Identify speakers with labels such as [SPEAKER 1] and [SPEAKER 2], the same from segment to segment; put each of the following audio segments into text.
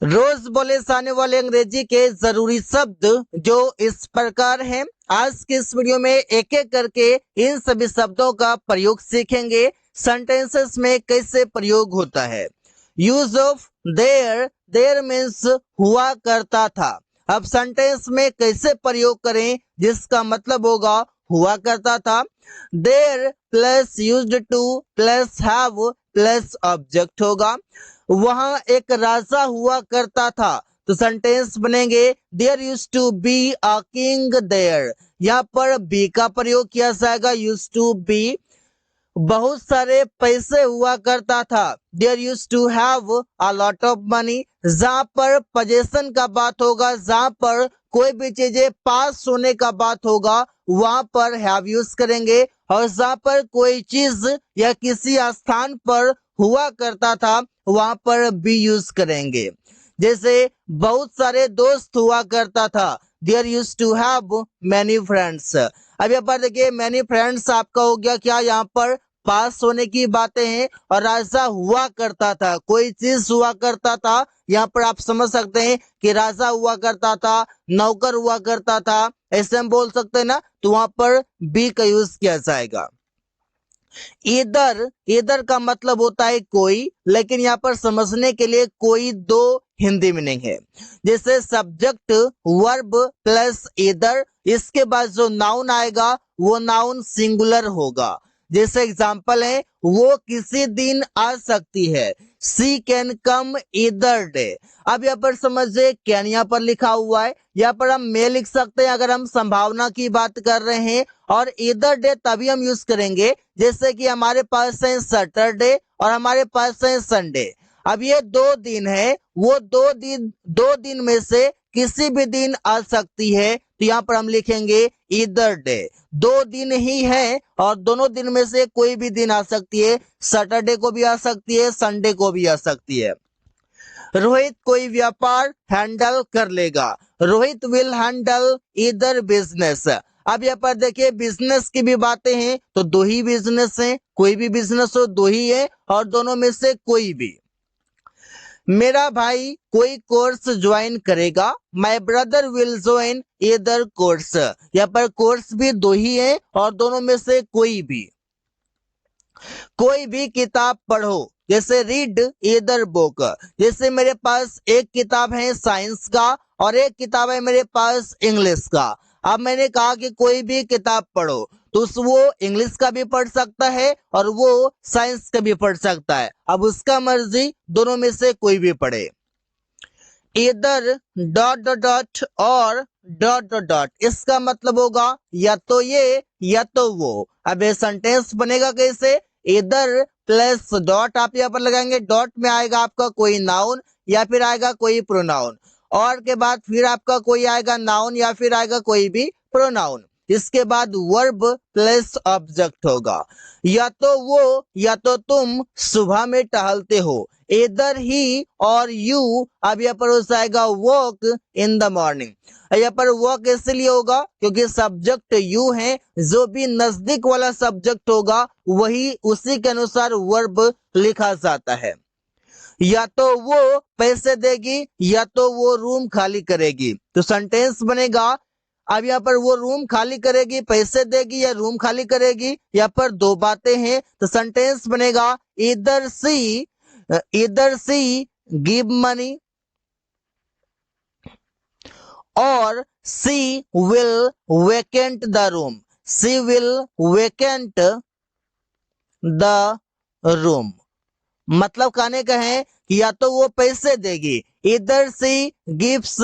[SPEAKER 1] रोज बोले जाने वाले अंग्रेजी के जरूरी शब्द जो इस प्रकार हैं। आज के इस वीडियो में एक एक करके इन सभी शब्दों का प्रयोग सीखेंगे। सेंटेंसेस में कैसे प्रयोग होता है। Use of there, there means हुआ करता था। अब सेंटेंस में कैसे प्रयोग करें जिसका मतलब होगा हुआ करता था। There plus used to plus have plus object होगा। वहां एक राजा हुआ करता था तो सेंटेंस बनेंगे there used to be a king there. यहाँ पर बी का प्रयोग किया जाएगा, यूज्ड टू बी। बहुत सारे पैसे हुआ करता था, there used to have a lot of money. जहां पर पोजेशन का बात होगा, जहां पर कोई भी चीजें पास होने का बात होगा, वहां पर हैव यूज करेंगे। और जहां पर कोई चीज या किसी स्थान पर हुआ करता था, वहां पर बी यूज करेंगे। जैसे बहुत सारे दोस्त हुआ करता था, there used to have many friends. अब यहाँ पर देखिए मैनी फ्रेंड्स आपका हो गया क्या, यहाँ पर पास होने की बातें हैं। और राजा हुआ करता था, कोई चीज हुआ करता था, यहाँ पर आप समझ सकते हैं कि राजा हुआ करता था, नौकर हुआ करता था, ऐसे हम बोल सकते हैं ना। तो वहां पर बी का यूज किया जाएगा। इधर, इधर का मतलब होता है कोई, लेकिन यहाँ पर समझने के लिए कोई दो हिंदी मीनिंग है। जैसे सब्जेक्ट वर्ब प्लस इधर, इसके बाद जो नाउन आएगा वो नाउन सिंगुलर होगा। जैसे एग्जांपल है वो किसी दिन आ सकती है, सी कैन कम इधर डे। अब यहाँ पर समझिए कैन यहाँ पर लिखा हुआ है, यहाँ पर हम मे लिख सकते हैं अगर हम संभावना की बात कर रहे हैं। और इधर डे तभी हम यूज करेंगे जैसे कि हमारे पास है सैटरडे और हमारे पास है संडे। अब ये दो दिन है, वो दो दिन में से किसी भी दिन आ सकती है, तो यहाँ पर हम लिखेंगे इधर डे। दो दिन ही है और दोनों दिन में से कोई भी दिन आ सकती है, सैटरडे को भी आ सकती है, संडे को भी आ सकती है। रोहित कोई व्यापार हैंडल कर लेगा, रोहित विल हैंडल इधर बिजनेस। अब यहाँ पर देखिए बिजनेस की भी बातें हैं तो दो ही बिजनेस हैं, कोई भी बिजनेस हो दो ही है और दोनों में से कोई भी। मेरा भाई कोई कोर्स ज्वाइन करेगा, माई ब्रदर विल ज्वाइन इधर कोर्स। यहाँ पर कोर्स भी दो ही है और दोनों में से कोई भी। कोई भी किताब पढ़ो, जैसे रीड इधर बुक। जैसे मेरे पास एक किताब है साइंस का और एक किताब है मेरे पास इंग्लिश का। अब मैंने कहा कि कोई भी किताब पढ़ो, तो वो इंग्लिश का भी पढ़ सकता है और वो साइंस का भी पढ़ सकता है। अब उसका मर्जी, दोनों में से कोई भी पढ़े। इधर डॉट डॉट डॉट और डॉट डॉट डॉट, इसका मतलब होगा या तो ये या तो वो। अब ये सेंटेंस बनेगा कैसे, इधर प्लस डॉट आप यहाँ पर लगाएंगे, डॉट में आएगा आपका कोई नाउन या फिर आएगा कोई प्रोनाउन, और के बाद फिर आपका कोई आएगा नाउन या फिर आएगा कोई भी प्रोनाउन। इसके बाद वर्ब प्लस ऑब्जेक्ट होगा। या तो वो या तो तुम सुबह में टहलते हो, इधर ही और यू। अब यहाँ पर हो जाएगा वॉक इन द मॉर्निंग। यहाँ पर वॉक इसलिए होगा क्योंकि सब्जेक्ट यू है, जो भी नजदीक वाला सब्जेक्ट होगा वही उसी के अनुसार वर्ब लिखा जाता है। या तो वो पैसे देगी या तो वो रूम खाली करेगी, तो सेंटेंस बनेगा। अब यहाँ पर वो रूम खाली करेगी, पैसे देगी या रूम खाली करेगी, यहाँ पर दो बातें हैं, तो सेंटेंस बनेगा इधर सी गिव मनी और she will vacant the room. She will vacant the room मतलब कहने का है कि या तो वो पैसे देगी, इधर सी गिव्स,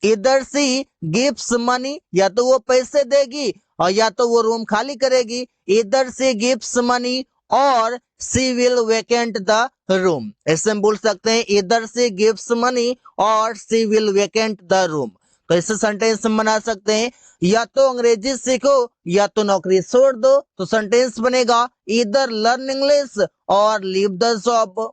[SPEAKER 1] इधर सी गिव्स मनी, या तो वो पैसे देगी और या तो वो रूम खाली करेगी। इधर सी गिव्स मनी और she will vacant the room, ऐसे हम बोल सकते हैं इधर सी गिव्स मनी और she will vacant the room. तो ऐसे सेंटेंस हम बना सकते हैं। या तो अंग्रेजी सीखो या तो नौकरी छोड़ दो, तो सेंटेंस बनेगा इधर लर्न इंग्लिश और लीव द जॉब।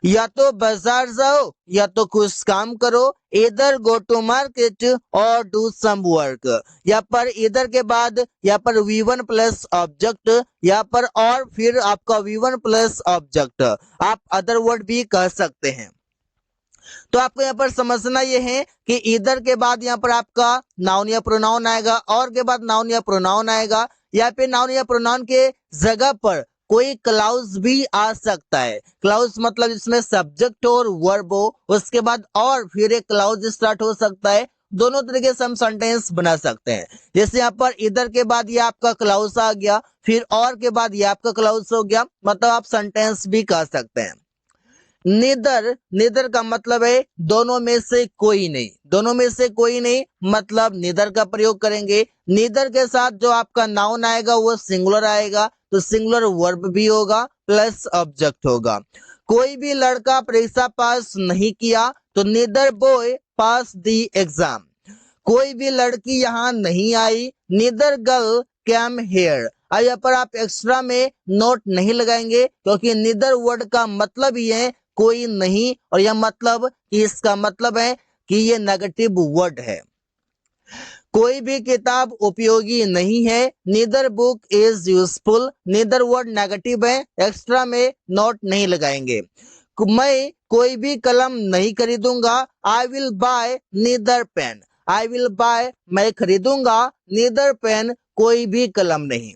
[SPEAKER 1] या तो बाजार जाओ या तो कुछ काम करो, इधर गो टू मार्केट और डू सम वर्क। यहाँ पर इधर के बाद यहाँ पर V1 प्लस ऑब्जेक्ट, यहाँ पर और फिर आपका V1 प्लस ऑब्जेक्ट, आप अदर वर्ड भी कह सकते हैं। तो आपको यहाँ पर समझना ये है कि ईदर के बाद यहाँ पर आपका नाउन या प्रोनाउन आएगा, और के बाद नाउन या प्रोनाउन आएगा, या फिर नाउन या प्रोनाउन के जगह पर कोई क्लाउज भी आ सकता है। क्लाउज मतलब इसमें सब्जेक्ट और वर्ब हो, उसके बाद और फिर एक क्लाउज स्टार्ट हो सकता है। दोनों तरीके से हम सेंटेंस बना सकते हैं। जैसे यहाँ पर इधर के बाद ये आपका क्लाउज आ गया, फिर और के बाद ये आपका क्लाउज हो गया, मतलब आप सेंटेंस भी कह सकते हैं। निदर, निदर का मतलब है दोनों में से कोई नहीं, दोनों में से कोई नहीं मतलब निदर का प्रयोग करेंगे। निदर के साथ जो आपका नाउन आएगा वो सिंगुलर आएगा, तो सिंगुलर वर्ब भी होगा प्लस ऑब्जेक्ट होगा। कोई भी लड़का परीक्षा पास नहीं किया तो निदर बॉय पास दी एग्जाम। कोई भी लड़की यहाँ नहीं आई, निदर गर्ल कैम हेयर। अब यहाँ पर आप एक्स्ट्रा में नोट नहीं लगाएंगे, क्योंकि निदर वर्ड का मतलब ही है कोई नहीं, और यह मतलब कि इसका मतलब है कि ये नेगेटिव वर्ड है। कोई भी किताब उपयोगी नहीं है, neither book is useful. Neither word negative है, एक्स्ट्रा में नोट नहीं लगाएंगे। मैं कोई भी कलम नहीं खरीदूंगा, I will buy neither pen. I will buy मैं खरीदूंगा, नीदर पेन कोई भी कलम नहीं।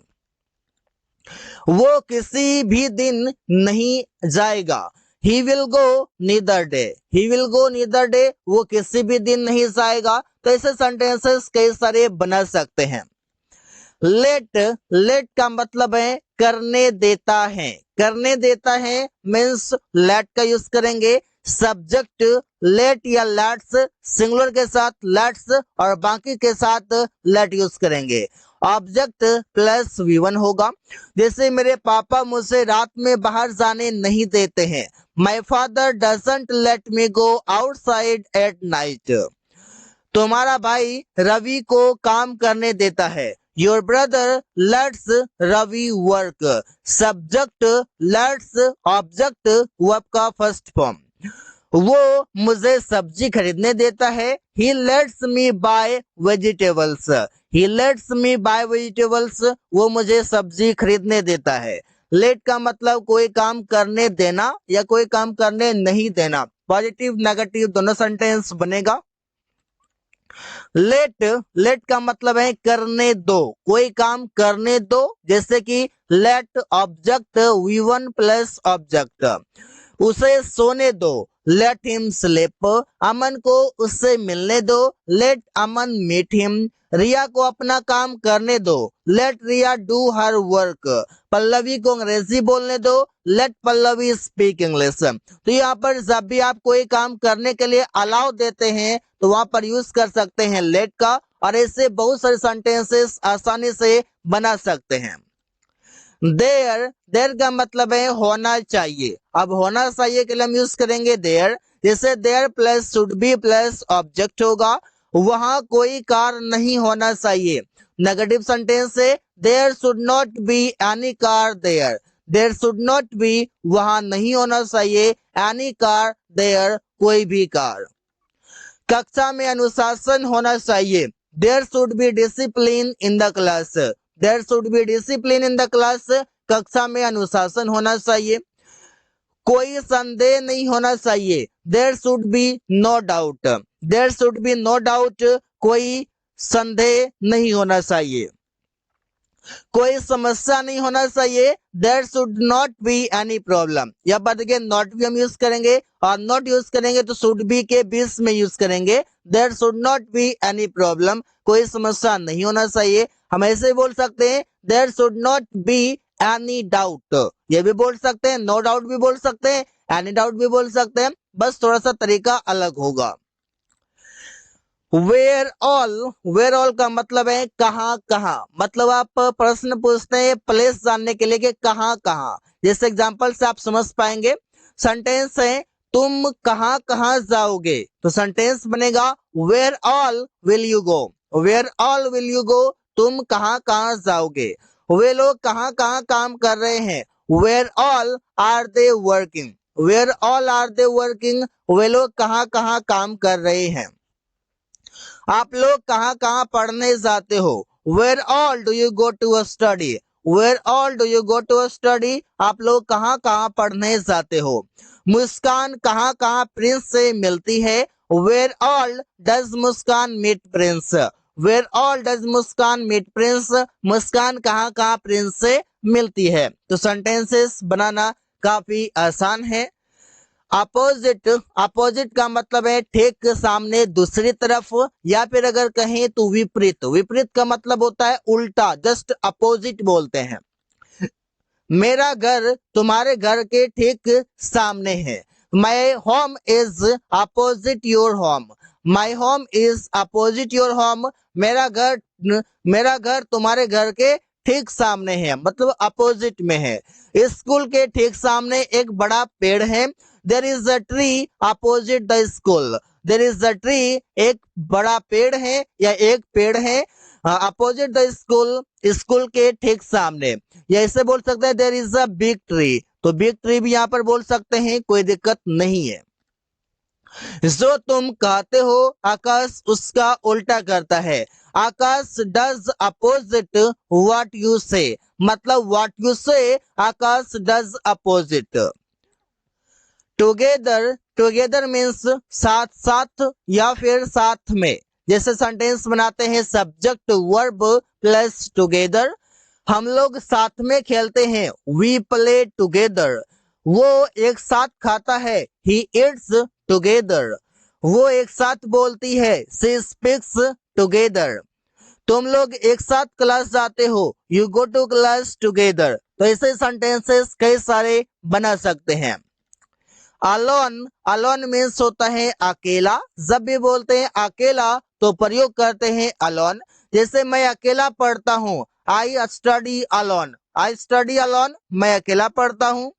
[SPEAKER 1] वो किसी भी दिन नहीं जाएगा, he will go neither day. He will go neither day, वो किसी भी दिन नहीं जाएगा। तो ऐसे सेंटेंसेस कई सारे बना सकते हैं। लेट, लेट का मतलब है करने देता है। करने देता है मीन्स लेट का यूज करेंगे। सब्जेक्ट लेट या लेट्स, सिंगुलर के साथ लेट्स और बाकी के साथ लेट यूज करेंगे। ऑब्जेक्ट प्लस V1 होगा। जैसे मेरे पापा मुझे रात में बाहर जाने नहीं देते हैं, my father doesn't let me go outside at night. तुम्हारा भाई रवि को काम करने देता है, your brother lets Ravi work. Subject lets, object verb का फर्स्ट फॉर्म। वो मुझे सब्जी खरीदने देता है, he lets me buy vegetables. He lets me buy vegetables, वो मुझे सब्जी खरीदने देता है। लेट का मतलब कोई काम करने देना या कोई काम करने नहीं देना। पॉजिटिव नेगेटिव दोनों सेंटेंस बनेगा। लेट, लेट का मतलब है करने दो, कोई काम करने दो। जैसे कि late object V1 plus object. उसे सोने दो, लेट हिम स्लीप। अमन को उससे मिलने दो, let Aman meet him. Riya को अपना काम करने दो, let Riya do her work. Pallavi को अंग्रेजी बोलने दो, लेट पल्लवी स्पीक इंग्लिश। तो यहाँ पर जब भी आप कोई काम करने के लिए अलाउ देते हैं तो वहां पर यूज कर सकते हैं लेट का, और ऐसे बहुत सारे सेंटेंसेस आसानी से बना सकते हैं। देयर, देयर का मतलब है होना चाहिए। अब होना चाहिए के लिए हम यूज करेंगे देयर। जैसे there plus should be plus object होगा। वहां कोई कार नहीं होना चाहिए, नेगेटिव सेंटेंस है। There should not be any car there. There should not be वहां नहीं होना चाहिए, एनी कार देयर कोई भी कार। कक्षा में अनुशासन होना चाहिए, there should be discipline in the class. There should be discipline in the class, कक्षा में अनुशासन होना चाहिए। कोई संदेह नहीं होना चाहिए, there should be no doubt. There should be no doubt, कोई संदेह नहीं होना चाहिए। कोई समस्या नहीं होना चाहिए, there should not be any problem. या बात देखिए नॉट भी हम यूज करेंगे, और नॉट यूज करेंगे तो शुड बी के बीच में यूज करेंगे। There should not be any problem, कोई समस्या नहीं होना चाहिए। हम ऐसे बोल सकते हैं there should not be any doubt, ये भी बोल सकते हैं, नो डाउट भी बोल सकते हैं, एनी डाउट भी बोल सकते हैं, बस थोड़ा सा तरीका अलग होगा। वेयर ऑल, वेयर ऑल का मतलब है कहाँ कहाँ। मतलब आप प्रश्न पूछते हैं प्लेस जानने के लिए कि कहाँ कहाँ। जैसे एग्जांपल से आप समझ पाएंगे। सेंटेंस है तुम कहाँ कहाँ जाओगे, तो सेंटेंस बनेगा where all will you go. Where all will you go, तुम कहाँ कहाँ जाओगे। वे लोग कहाँ कहाँ काम कर रहे हैं, where all are they working. Where all are they working, वे लोग कहाँ कहाँ काम कर रहे हैं। आप लोग कहाँ कहाँ पढ़ने जाते हो, where all do you go to study. Where all do you go to study, आप लोग कहाँ कहाँ पढ़ने जाते हो। मुस्कान कहाँ कहाँ प्रिंस से मिलती है? Where all does Muskan meet Prince? Where all does Muskan meet Prince? Muskan कहाँ कहाँ प्रिंस से मिलती है? तो सेंटेंसेस बनाना काफी आसान है। अपोजिट, अपोजिट का मतलब है ठीक सामने, दूसरी तरफ, या फिर अगर कहें तो विपरीत। विपरीत का मतलब होता है उल्टा, जस्ट अपोजिट बोलते हैं। मेरा घर तुम्हारे घर के ठीक सामने है। My home is opposite your home. My home is opposite your home. मेरा घर तुम्हारे घर के ठीक सामने है, मतलब अपोजिट में है। स्कूल के ठीक सामने एक बड़ा पेड़ है। There is a tree opposite the school. There is a tree, एक बड़ा पेड़ है या एक पेड़ है अपोजिट द स्कूल, स्कूल के ठीक सामने। या ऐसे बोल सकते हैं there is a big tree, तो बिग ट्री भी यहाँ पर बोल सकते हैं, कोई दिक्कत नहीं है। जो तुम कहते हो आकाश उसका उल्टा करता है। Akash does opposite what you say, मतलब what you say Akash does opposite. Together, together means साथ साथ या फिर साथ में। जैसे सेंटेंस बनाते हैं सब्जेक्ट वर्ब प्लस टुगेदर। हम लोग साथ में खेलते हैं, वी प्ले टुगेदर। वो एक साथ खाता है, ही ईट्स टुगेदर। वो एक साथ बोलती है, शी स्पीक्स टुगेदर। तुम लोग एक साथ क्लास जाते हो, you go to class together. तो ऐसे सेंटेंसेस कई सारे बना सकते हैं। अलोन, अलोन मीन्स होता है अकेला। जब भी बोलते हैं अकेला तो प्रयोग करते हैं अलोन। जैसे मैं अकेला पढ़ता हूँ, I study alone. I study alone, मैं अकेला पढ़ता हूँ।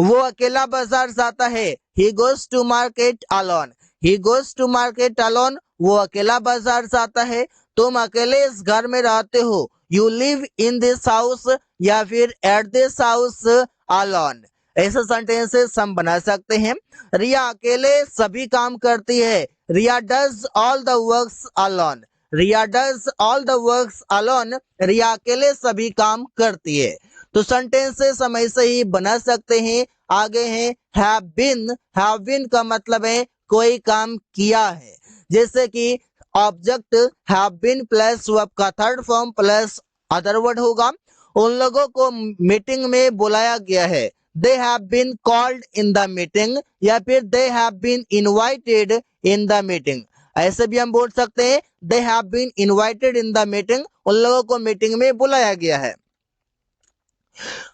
[SPEAKER 1] वो अकेला बाजार जाता है, he goes to market alone. He goes to market alone, वो अकेला बाजार जाता है। तुम अकेले इस घर में रहते हो, you live in this house, या फिर एट दिस हाउस अलोन। ऐसे सेंटेंसेस हम बना सकते हैं। रिया अकेले सभी काम करती है, Riya does all the works alone. Riya does all the works alone, Riya अकेले सभी काम करती है। तो सेंटेंसेस हम ऐसे ही बना सकते हैं। आगे है हैव बीन। हैव बीन का मतलब है कोई काम किया है। जैसे कि object have been plus verb का third form plus other word होगा। उन लोगों को मीटिंग में बुलाया गया है, they have been called in the meeting, या फिर they have been invited in the meeting. ऐसे भी हम बोल सकते हैं they have been invited in the meeting, उन लोगों को मीटिंग में बुलाया गया है।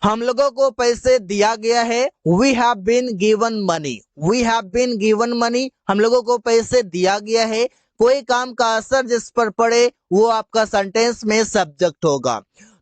[SPEAKER 1] हम लोगों को पैसे दिया गया है, we have been given money. We have been given money, हम लोगों को पैसे दिया गया है। कोई काम का असर जिस पर पड़े वो आपका सेंटेंस में सब्जेक्ट होगा।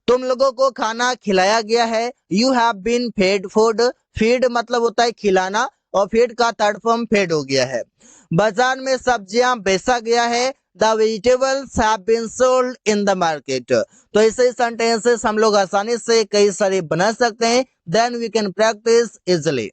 [SPEAKER 1] तुम लोगों को खाना खिलाया गया है, you have been fed food. Feed मतलब होता है खिलाना, और फीड का थर्ड फॉर्म फेड हो गया है। बाजार में सब्जियां बेचा गया है, the vegetables have been sold in the market. तो ऐसे सेंटेंसेस हम लोग आसानी से कई सारे बना सकते हैं। Then we can practise easily.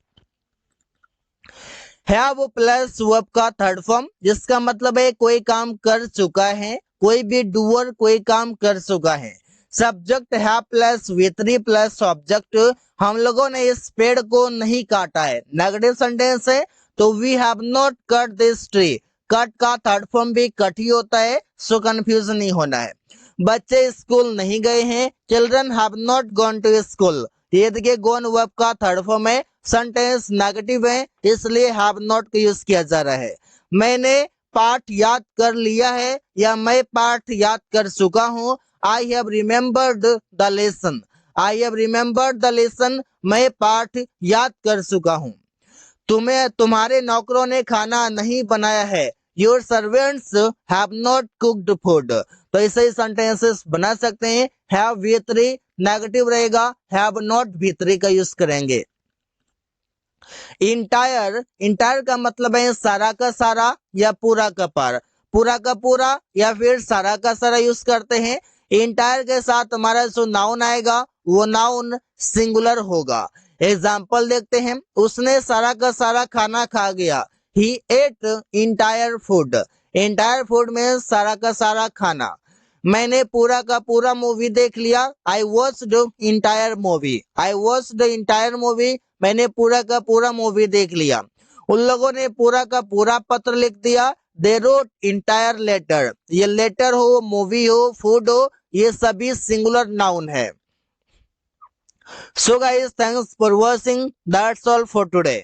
[SPEAKER 1] Have plus verb का थर्ड फॉर्म, जिसका मतलब है कोई काम कर चुका है, कोई भी डूअर कोई काम कर चुका है। सब्जेक्ट है प्लस वी3 प्लस ऑब्जेक्ट। हम लोगों ने इस पेड़ को नहीं काटा है, नेगेटिव सेंटेंस है, तो we have not cut this tree. Cut का थर्ड फॉर्म भी कट ही होता है, सो कंफ्यूज नहीं होना है। बच्चे स्कूल नहीं गए हैं, children have not gone to school. ये देखिए गॉन वर्ब का थर्ड फॉर्म है, सेंटेंस नेगेटिव है, इसलिए हैव नॉट का यूज किया जा रहा है। मैंने पाठ याद कर लिया है, या मैं पाठ याद कर चुका हूँ। I have remembered the lesson. I have remembered the lesson, मैं पाठ याद कर चुका हूँ। तुम्हारे नौकरों ने खाना नहीं बनाया है, your servants have not cooked food. तो ऐसे ही सेंटेंसेस बना सकते हैं। हैव वी3 नेगेटिव रहेगा, हैव नॉट वी3 का यूज करेंगे। इंटायर, इंटायर का मतलब है सारा का सारा या पूरा का पूरा का पूरा या फिर सारा का सारा यूज करते हैं। इंटायर के साथ हमारा जो नाउन आएगा वो नाउन सिंगुलर होगा। एग्जाम्पल देखते हैं, उसने सारा का सारा खाना खा गया, he ate entire food. Entire food में सारा का सारा खाना। मैंने पूरा का पूरा मूवी देख लिया, I watched entire movie. I watched entire movie, मैंने पूरा का पूरा मूवी देख लिया। उन लोगों ने पूरा का पूरा पत्र लिख दिया। They wrote entire letter. ये लेटर हो, मूवी हो, फूड हो, ये सभी सिंगुलर नाउन है। So guys, thanks for watching. That's all for today.